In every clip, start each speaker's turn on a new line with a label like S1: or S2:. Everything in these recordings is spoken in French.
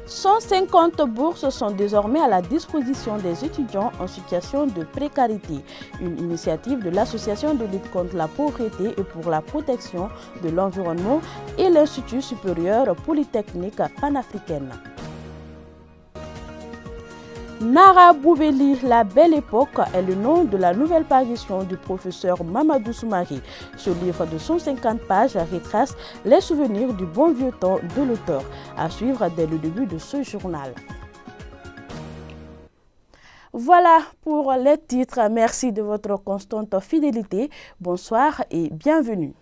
S1: 150 bourses sont désormais à la disposition des étudiants en situation de précarité. Une initiative de l'Association de lutte contre la pauvreté et pour la protection de l'environnement et l'Institut supérieur polytechnique panafricaine. Nara Boubeli, la belle époque est le nom de la nouvelle parution du professeur Mamadou Soumaré. Ce livre de 150 pages retrace les souvenirs du bon vieux temps de l'auteur, à suivre dès le début de ce journal. Voilà pour les titres. Merci de votre constante fidélité. Bonsoir et bienvenue.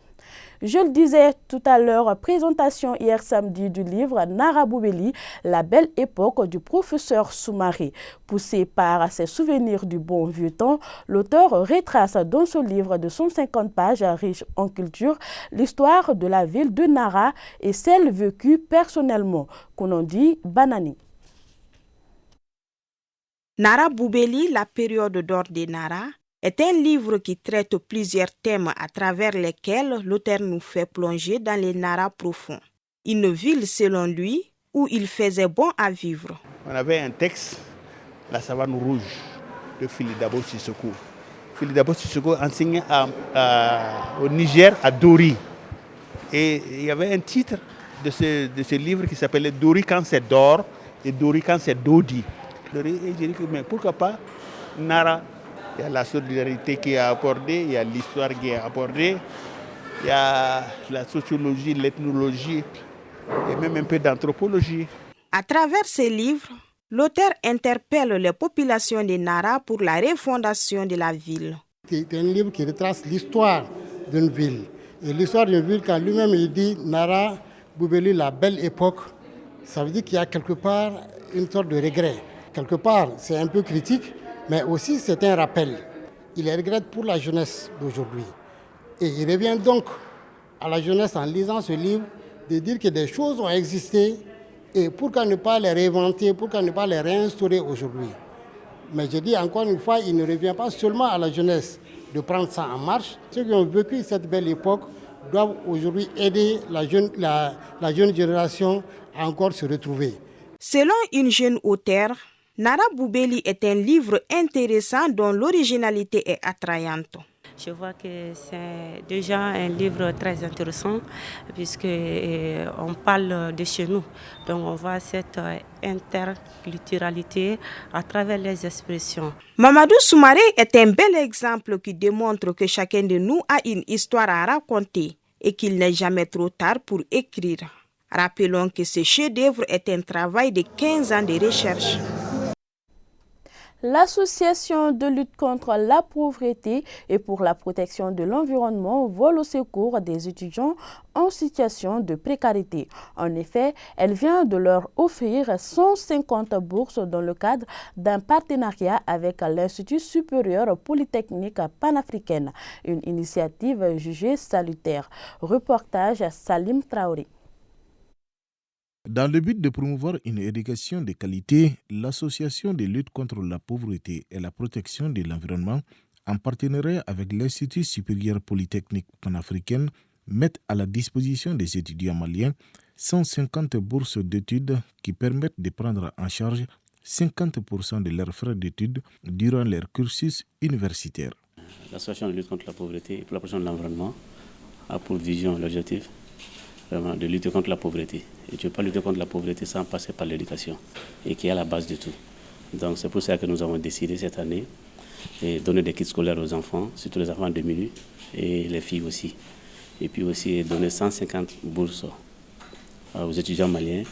S1: Je le disais tout à l'heure, présentation hier samedi du livre Nara Boubeli, la belle époque du professeur Soumaré. Poussé par ses souvenirs du bon vieux temps, l'auteur retrace dans ce livre de 150 pages riche en culture l'histoire de la ville de Nara et celle vécue personnellement, qu'on en dit Banani.
S2: Nara Boubeli, la période d'or de Nara, est un livre qui traite plusieurs thèmes à travers lesquels l'auteur nous fait plonger dans les Nara profonds. Une ville, selon lui, où il faisait bon à vivre.
S3: On avait un texte, La savane rouge, de Philippe Dabo Sissoko. Philippe Dabo Sissoko enseignait au Niger, à Dori. Et il y avait un titre de ce livre qui s'appelait Dori quand c'est d'or et Dori quand c'est Dodi. Et j'ai dit, mais pourquoi pas Nara? Il y a la solidarité qui est abordée, il y a l'histoire qui est abordée, il y a la sociologie, l'ethnologie et même un peu d'anthropologie.
S2: À travers ces livres, l'auteur interpelle les populations de Nara pour la refondation de la ville.
S4: C'est un livre qui retrace l'histoire d'une ville. Et l'histoire d'une ville, quand lui-même il dit Nara Boubeli, la belle époque, ça veut dire qu'il y a quelque part une sorte de regret. Quelque part, c'est un peu critique, mais aussi c'est un rappel. Il regrette pour la jeunesse d'aujourd'hui. Et il revient donc à la jeunesse en lisant ce livre de dire que des choses ont existé et pourquoi ne pas les réinventer, pourquoi ne pas les réinstaurer aujourd'hui. Mais je dis encore une fois, il ne revient pas seulement à la jeunesse de prendre ça en marche. Ceux qui ont vécu cette belle époque doivent aujourd'hui aider la jeune génération à encore se retrouver.
S2: Selon une jeune auteure, Nara Boubeli est un livre intéressant dont l'originalité est attrayante.
S5: Je vois que c'est déjà un livre très intéressant puisque on parle de chez nous. Donc on voit cette interculturalité à travers les expressions.
S2: Mamadou Soumaré est un bel exemple qui démontre que chacun de nous a une histoire à raconter et qu'il n'est jamais trop tard pour écrire. Rappelons que ce chef-d'œuvre est un travail de 15 ans de recherche.
S1: L'association de lutte contre la pauvreté et pour la protection de l'environnement vole au secours des étudiants en situation de précarité. En effet, elle vient de leur offrir 150 bourses dans le cadre d'un partenariat avec l'Institut supérieur polytechnique panafricaine, une initiative jugée salutaire. Reportage Salim Traoré.
S6: Dans le but de promouvoir une éducation de qualité, l'Association de lutte contre la pauvreté et la protection de l'environnement, en partenariat avec l'Institut supérieur polytechnique panafricaine, met à la disposition des étudiants maliens 150 bourses d'études qui permettent de prendre en charge 50% de leurs frais d'études durant leur cursus universitaire.
S7: L'Association de lutte contre la pauvreté et pour la protection de l'environnement a pour vision, l'objectif, vraiment, de lutter contre la pauvreté. Et tu ne peux pas lutter contre la pauvreté sans passer par l'éducation, et qui est à la base de tout. Donc c'est pour ça que nous avons décidé cette année de donner des kits scolaires aux enfants, surtout les enfants démunis, et les filles aussi. Et puis aussi donner 150 bourses aux étudiants maliens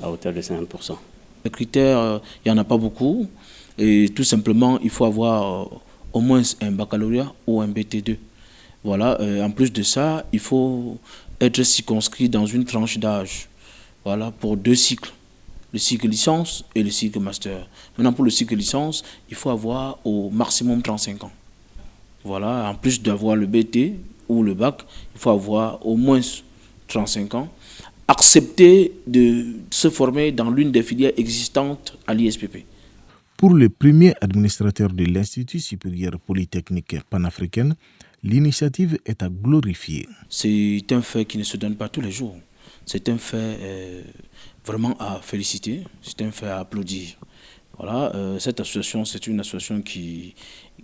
S7: à hauteur de 50%.
S8: Les critères, il n'y en a pas beaucoup. Et tout simplement, il faut avoir au moins un baccalauréat ou un BT2. Voilà. En plus de ça, il faut être circonscrit dans une tranche d'âge. Voilà, pour 2 cycles, le cycle licence et le cycle master. Maintenant, pour le cycle licence, il faut avoir au maximum 35 ans. Voilà, en plus d'avoir le BT ou le bac, il faut avoir au moins 35 ans. Accepter de se former dans l'une des filières existantes à l'ISPP.
S6: Pour le premier administrateur de l'Institut supérieur polytechnique panafricaine, l'initiative est à glorifier.
S8: C'est un fait qui ne se donne pas tous les jours. c'est un fait vraiment à féliciter, c'est un fait à applaudir. Voilà, cette association, c'est une association qui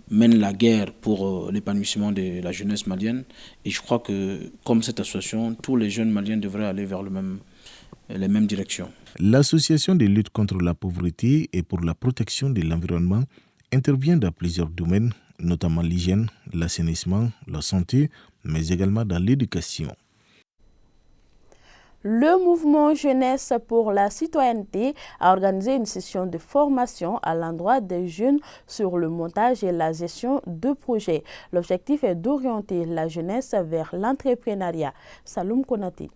S8: mène la guerre pour l'épanouissement de la jeunesse malienne. Et je crois que, comme cette association, tous les jeunes maliens devraient aller vers les mêmes directions.
S6: L'association de lutte contre la pauvreté et pour la protection de l'environnement intervient dans plusieurs domaines, notamment l'hygiène, l'assainissement, la santé, mais également dans l'éducation.
S1: Le mouvement Jeunesse pour la citoyenneté a organisé une session de formation à l'endroit des jeunes sur le montage et la gestion de projets. L'objectif est d'orienter la jeunesse vers l'entrepreneuriat. Saloum Konaté.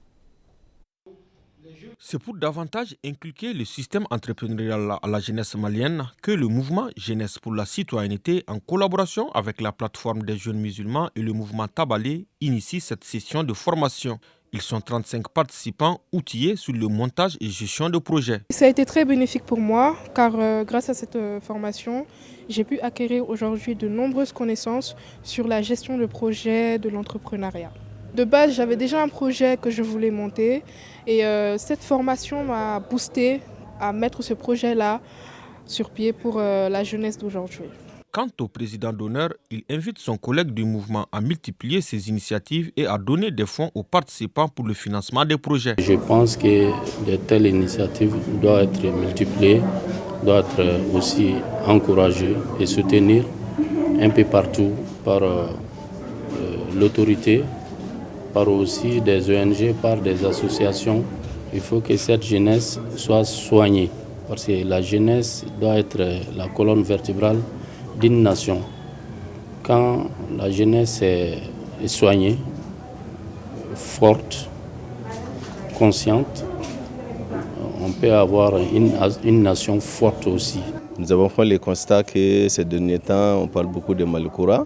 S9: C'est pour davantage inculquer le système entrepreneurial à la jeunesse malienne que le mouvement Jeunesse pour la citoyenneté, en collaboration avec la plateforme des jeunes musulmans et le mouvement Tabalé, initie cette session de formation. Ils sont 35 participants outillés sur le montage et gestion de projets.
S10: Ça a été très bénéfique pour moi car grâce à cette formation, j'ai pu acquérir aujourd'hui de nombreuses connaissances sur la gestion de projets de l'entrepreneuriat. De base, j'avais déjà un projet que je voulais monter et cette formation m'a boosté à mettre ce projet-là sur pied pour la jeunesse d'aujourd'hui.
S9: Quant au président d'honneur, il invite son collègue du mouvement à multiplier ses initiatives et à donner des fonds aux participants pour le financement des projets.
S11: Je pense que de telles initiatives doivent être multipliées, doivent être aussi encouragées et soutenues un peu partout par l'autorité, par aussi des ONG, par des associations. Il faut que cette jeunesse soit soignée parce que la jeunesse doit être la colonne vertébrale d'une nation. Quand la jeunesse est soignée, forte, consciente, on peut avoir une nation forte aussi.
S12: Nous avons fait le constat que ces derniers temps, on parle beaucoup de Malikoura.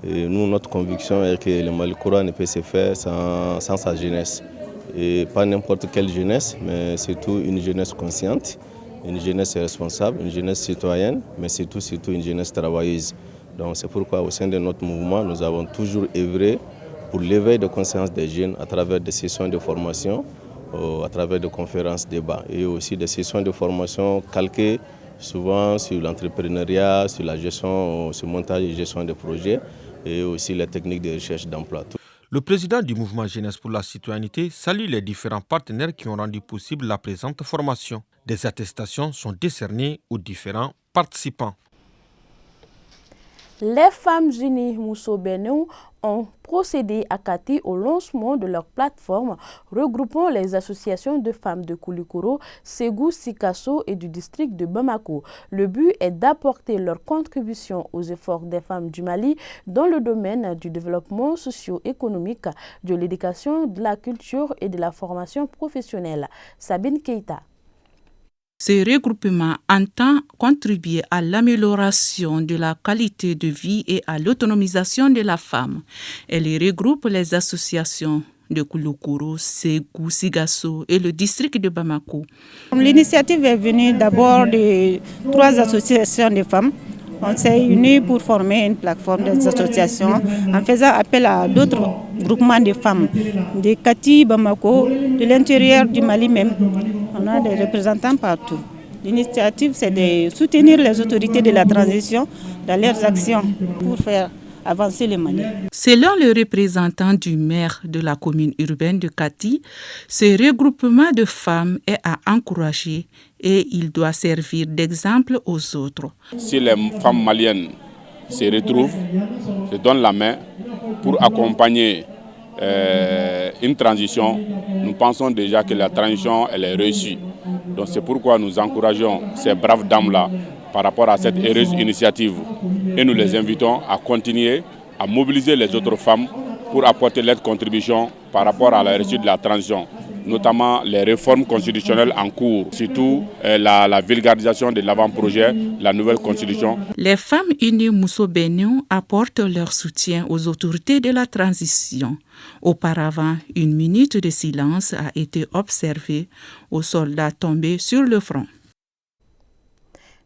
S12: Et nous, notre conviction est que le Malikoura ne peut se faire sans sa jeunesse. Et pas n'importe quelle jeunesse, mais surtout une jeunesse consciente. Une jeunesse responsable, une jeunesse citoyenne, mais surtout une jeunesse travailleuse. Donc c'est pourquoi au sein de notre mouvement, nous avons toujours œuvré pour l'éveil de conscience des jeunes à travers des sessions de formation, à travers des conférences, débats et aussi des sessions de formation calquées souvent sur l'entrepreneuriat, sur la gestion, sur le montage et gestion de projets et aussi les techniques de recherche d'emploi.
S9: Le président du mouvement Jeunesse pour la citoyenneté salue les différents partenaires qui ont rendu possible la présente formation. Des attestations sont décernées aux différents participants.
S1: Les femmes unies Mousso Benou ont procédé à Kati au lancement de leur plateforme regroupant les associations de femmes de Koulikoro, Ségou, Sikasso et du district de Bamako. Le but est d'apporter leur contribution aux efforts des femmes du Mali dans le domaine du développement socio-économique, de l'éducation, de la culture et de la formation professionnelle. Sabine Keita.
S13: Ce regroupement entend contribuer à l'amélioration de la qualité de vie et à l'autonomisation de la femme. Elle regroupe les associations de Koulikoro, Ségou, Sigasso et le district de Bamako.
S14: L'initiative est venue d'abord de 3 associations de femmes. On s'est unis pour former une plateforme des associations en faisant appel à d'autres groupements de femmes, de Kati, Bamako, de l'intérieur du Mali même. On a des représentants partout. L'initiative, c'est de soutenir les autorités de la transition dans leurs actions pour faire avancer le Mali.
S13: Selon le représentant du maire de la commune urbaine de Kati, ce regroupement de femmes est à encourager et il doit servir d'exemple aux autres.
S15: Si les femmes maliennes se retrouvent, se donnent la main pour accompagner une transition, nous pensons déjà que la transition elle est réussie. Donc c'est pourquoi nous encourageons ces braves dames-là par rapport à cette heureuse initiative et nous les invitons à continuer à mobiliser les autres femmes pour apporter leur contribution par rapport à la réussite de la transition, notamment les réformes constitutionnelles en cours, surtout la vulgarisation de l'avant-projet, la nouvelle constitution.
S13: Les femmes unies Mousso Benou apportent leur soutien aux autorités de la transition. Auparavant, 1 minute de silence a été observée aux soldats tombés sur le front.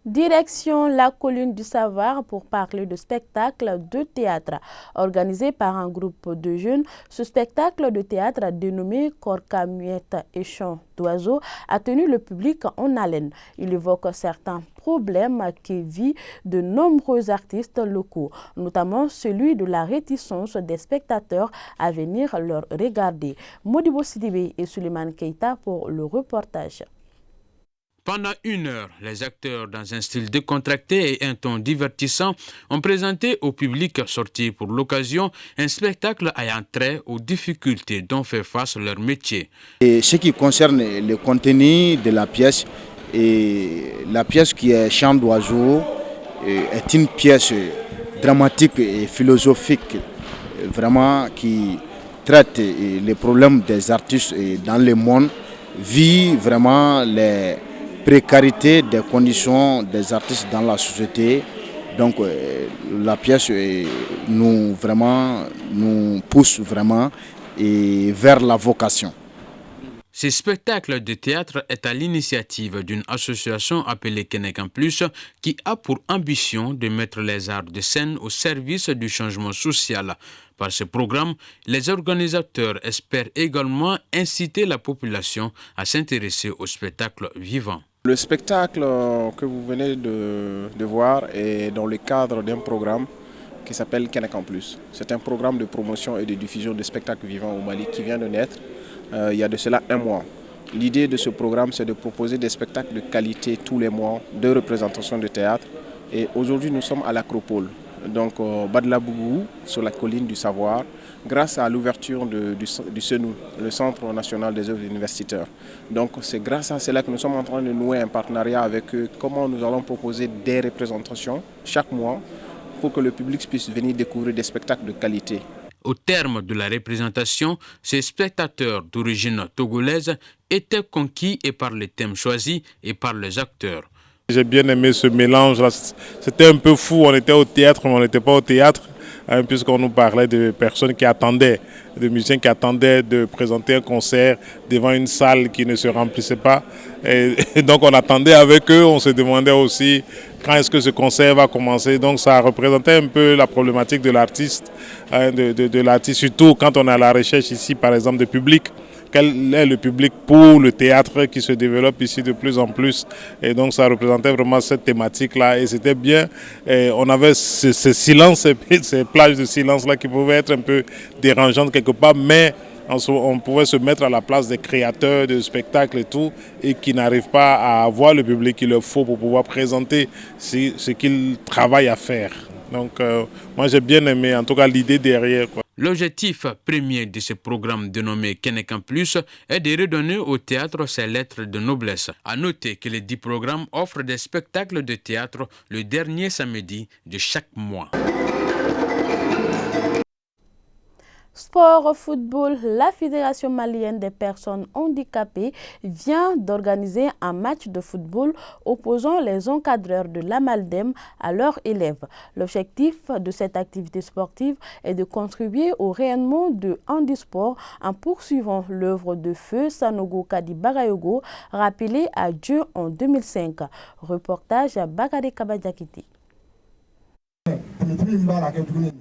S1: Direction la colline du savoir pour parler de spectacle de théâtre. Organisé par un groupe de jeunes, ce spectacle de théâtre dénommé Korka Muette et Chant d'oiseaux a tenu le public en haleine. Il évoque certains problèmes qui vivent de nombreux artistes locaux, notamment celui de la réticence des spectateurs à venir leur regarder. Modibo Sidibé et Suleiman Keita pour le reportage.
S16: Pendant 1 heure, les acteurs, dans un style décontracté et un ton divertissant, ont présenté au public sorti pour l'occasion un spectacle ayant trait aux difficultés dont fait face leur métier.
S17: Et ce qui concerne le contenu de la pièce, la pièce qui est Chant d'oiseaux est une pièce dramatique et philosophique, vraiment qui traite les problèmes des artistes dans le monde, vit vraiment les précarité des conditions des artistes dans la société. Donc la pièce nous pousse vraiment vers la vocation.
S16: Ce spectacle de théâtre est à l'initiative d'une association appelée Kenekan Plus qui a pour ambition de mettre les arts de scène au service du changement social. Par ce programme, les organisateurs espèrent également inciter la population à s'intéresser au spectacle vivant.
S18: Le spectacle que vous venez de voir est dans le cadre d'un programme qui s'appelle Kenekan Plus. C'est un programme de promotion et de diffusion de spectacles vivants au Mali qui vient de naître il y a de cela 1 mois. L'idée de ce programme, c'est de proposer des spectacles de qualité tous les mois, 2 représentations de théâtre. Et aujourd'hui, nous sommes à l'Acropole, donc Badlabougou, sur la colline du savoir, grâce à l'ouverture du CENU, le Centre national des œuvres universitaires. Donc c'est grâce à cela que nous sommes en train de nouer un partenariat avec eux, comment nous allons proposer des représentations chaque mois pour que le public puisse venir découvrir des spectacles de qualité.
S16: Au terme de la représentation, ces spectateurs d'origine togolaise étaient conquis et par les thèmes choisis et par les acteurs.
S19: J'ai bien aimé ce mélange-là. C'était un peu fou, on était au théâtre mais on n'était pas au théâtre, puisqu'on nous parlait de personnes qui attendaient, de musiciens qui attendaient de présenter un concert devant une salle qui ne se remplissait pas. Et donc on attendait avec eux, on se demandait aussi quand est-ce que ce concert va commencer. Donc ça représentait un peu la problématique de l'artiste, de l'artiste, surtout quand on est à la recherche ici par exemple de public. Quel est le public pour le théâtre qui se développe ici de plus en plus. Et donc ça représentait vraiment cette thématique-là et c'était bien. Et on avait ce silence, ces plages de silence-là qui pouvaient être un peu dérangeantes quelque part, mais on pouvait se mettre à la place des créateurs de spectacles et tout, et qui n'arrivent pas à avoir le public qu'il leur faut pour pouvoir présenter ce qu'ils travaillent à faire. Donc moi j'ai bien aimé en tout cas l'idée derrière, quoi.
S16: L'objectif premier de ce programme dénommé Kenekan Plus est de redonner au théâtre ses lettres de noblesse. À noter que les 10 programmes offrent des spectacles de théâtre le dernier samedi de chaque mois.
S1: Sport, football, la Fédération malienne des personnes handicapées vient d'organiser un match de football opposant les encadreurs de l'Amaldem à leurs élèves. L'objectif de cette activité sportive est de contribuer au rayonnement de handisport en poursuivant l'œuvre de feu Sanogo Kadi Bagayogo, rappelé à Dieu en 2005. Reportage à Bagade Kabadjakiti.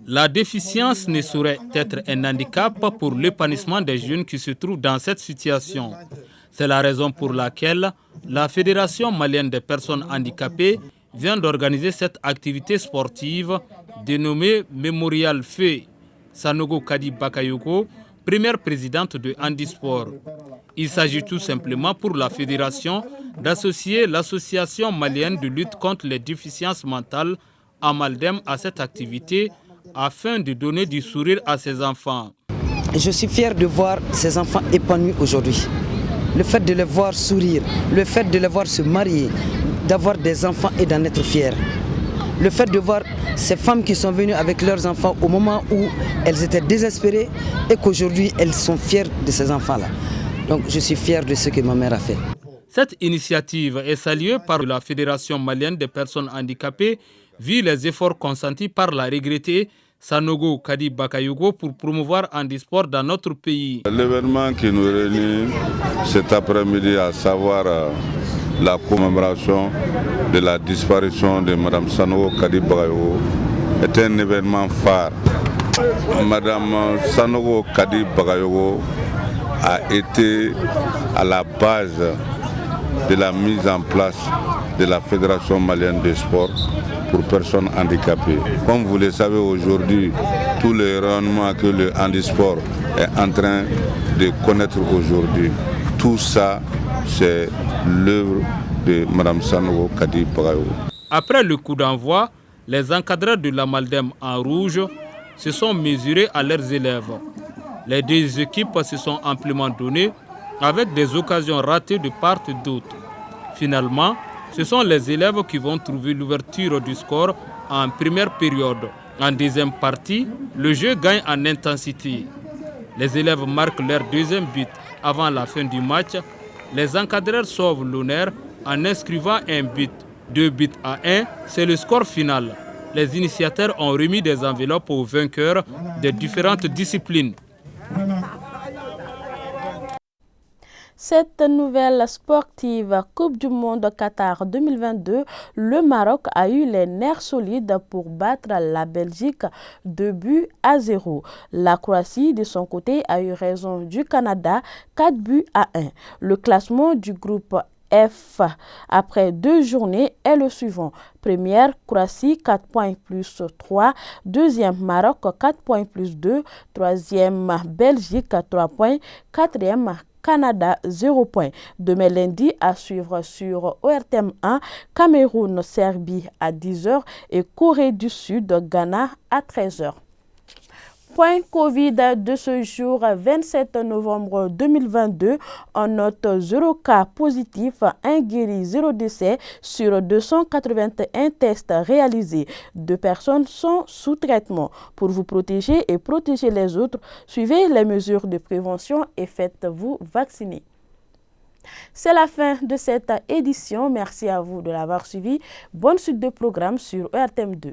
S20: La déficience ne saurait être un handicap pour l'épanouissement des jeunes qui se trouvent dans cette situation. C'est la raison pour laquelle la Fédération malienne des personnes handicapées vient d'organiser cette activité sportive dénommée Mémorial Feu Sanogo Kadi Bakayogo, première présidente de Handisport. Il s'agit tout simplement pour la Fédération d'associer l'Association malienne de lutte contre les déficiences mentales Amaldem à cette activité afin de donner du sourire à ses enfants.
S21: Je suis fier de voir ces enfants épanouis aujourd'hui. Le fait de les voir sourire, le fait de les voir se marier, d'avoir des enfants et d'en être fier. Le fait de voir ces femmes qui sont venues avec leurs enfants au moment où elles étaient désespérées et qu'aujourd'hui elles sont fières de ces enfants-là. Donc je suis fier de ce que ma mère a fait.
S20: Cette initiative est saluée par la Fédération malienne des personnes handicapées vu les efforts consentis par la regrettée Sanogo Kadi Bakayogo pour promouvoir handisport dans notre pays.
S22: L'événement qui nous réunit cet après-midi, à savoir
S3: la commémoration de la disparition de Mme Sanogo Kadi Bagayogo est un événement phare. Mme Sanogo Kadi Bagayogo a été à la base de la mise en place de la Fédération malienne de sport pour personnes handicapées. Comme vous le savez aujourd'hui, tout le rayonnement que le handisport est en train de connaître aujourd'hui, tout ça, c'est l'œuvre de Mme Sanogo Kadi Bagayogo.
S20: Après le coup d'envoi, les encadreurs de la Maldem en rouge se sont mesurés à leurs élèves. Les deux équipes se sont amplement données avec des occasions ratées de part et d'autre. Finalement, ce sont les élèves qui vont trouver l'ouverture du score en première période. En deuxième partie, le jeu gagne en intensité. Les élèves marquent leur deuxième but avant la fin du match. Les encadreurs sauvent l'honneur en inscrivant un but. 2 buts à 1, c'est le score final. Les initiateurs ont remis des enveloppes aux vainqueurs des différentes disciplines.
S1: Cette nouvelle sportive Coupe du Monde Qatar 2022, le Maroc a eu les nerfs solides pour battre la Belgique 2-0. La Croatie, de son côté, a eu raison du Canada 4-1. Le classement du groupe F après 2 journées est le suivant. Première, Croatie 4 points plus 3. Deuxième, Maroc 4 points plus 2. Troisième, Belgique 3 points. Quatrième, Canada 0 points. Demain lundi, à suivre sur ORTM 1, Cameroun, Serbie à 10h et Corée du Sud, Ghana à 13h. Point Covid de ce jour 27 novembre 2022, on note 0 cas positif, 1 guéri, 0 décès sur 281 tests réalisés. 2 personnes sont sous traitement. Pour vous protéger et protéger les autres, suivez les mesures de prévention et faites-vous vacciner. C'est la fin de cette édition. Merci à vous de l'avoir suivi. Bonne suite de programme sur ORTM 2.